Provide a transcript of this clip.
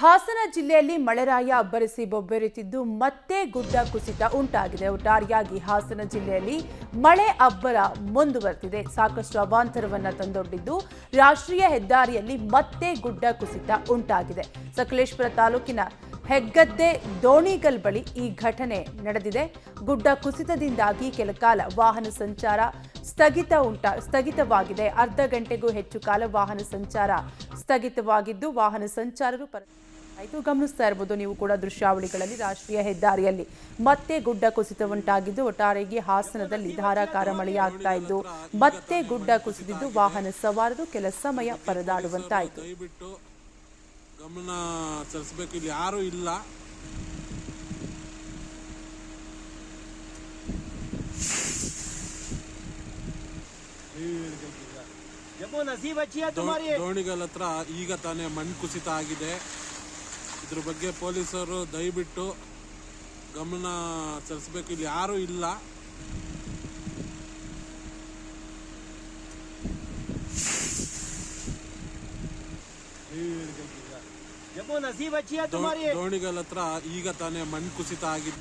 ಹಾಸನ ಜಿಲ್ಲೆಯಲ್ಲಿ ಮಳೆರಾಯ ಅಬ್ಬರಿಸಿ ಬೊಬ್ಬೆರೆತಿದ್ದು ಮತ್ತೆ ಗುಡ್ಡ ಕುಸಿತ ಉಂಟಾಗಿದೆ. ಒಟ್ಟಾರೆಯಾಗಿ ಹಾಸನ ಜಿಲ್ಲೆಯಲ್ಲಿ ಮಳೆ ಅಬ್ಬರ ಮುಂದುವರೆದಿದೆ. ಸಾಕಷ್ಟು ಅವಾಂತರವನ್ನ ತಂದೊಡ್ಡಿದ್ದು ರಾಷ್ಟ್ರೀಯ ಹೆದ್ದಾರಿಯಲ್ಲಿ ಮತ್ತೆ ಗುಡ್ಡ ಕುಸಿತ ಉಂಟಾಗಿದೆ. ಸಕಲೇಶಪುರ ತಾಲೂಕಿನ ಹೆಗ್ಗದ್ದೆ ದೋಣಿಗಲ್ ಬಳಿ ಈ ಘಟನೆ ನಡೆದಿದೆ. ಗುಡ್ಡ ಕುಸಿತದಿಂದಾಗಿ ಕೆಲಕಾಲ ವಾಹನ ಸಂಚಾರ ಸ್ಥಗಿತವಾಗಿದೆ. ಅರ್ಧ ಗಂಟೆಗೂ ಹೆಚ್ಚು ಕಾಲ ವಾಹನ ಸಂಚಾರ ಸ್ಥಗಿತವಾಗಿದ್ದು ವಾಹನ ಸಂಚಾರರು ಗಮನಿಸ್ತಾ ಇರಬಹುದು ನೀವು ಕೂಡ ದೃಶ್ಯಾವಳಿಗಳಲ್ಲಿ. ರಾಷ್ಟ್ರೀಯ ಹೆದ್ದಾರಿಯಲ್ಲಿ ಮತ್ತೆ ಗುಡ್ಡ ಕುಸಿತ ಉಂಟಾಗಿದ್ದು ಒಟ್ಟಾರೆಯಾಗಿ ಹಾಸನದಲ್ಲಿ ಧಾರಾಕಾರ ಮಳೆಯಾಗ್ತಾ ಇದ್ದು ಮತ್ತೆ ಗುಡ್ಡ ಕುಸಿದಿದ್ದು ವಾಹನ ಸವಾರರು ಕೆಲ ಸಮಯ ಪರದಾಡುವಂತಾಯಿತು. ಗಮನ ಸರಿಸಬೇಕು, ಇಲ್ಲಿ ಯಾರು ಇಲ್ಲ. ದೋಣಿಗಲ್ ಹತ್ರ ಈಗ ತಾನೇ ಮಣ್ಣು ಕುಸಿತ ಆಗಿದೆ. ಇದ್ರ ಬಗ್ಗೆ ಪೊಲೀಸರು ದಯವಿಟ್ಟು ಗಮನ ಸರಿಸಬೇಕು, ಇಲ್ಲಿ ಯಾರು ಇಲ್ಲ. ದೋಣಿಗಲ್ ಹತ್ರ ಈಗ ತಾನೇ ಮಣ್ಣು ಕುಸಿತ ಆಗಿದೆ.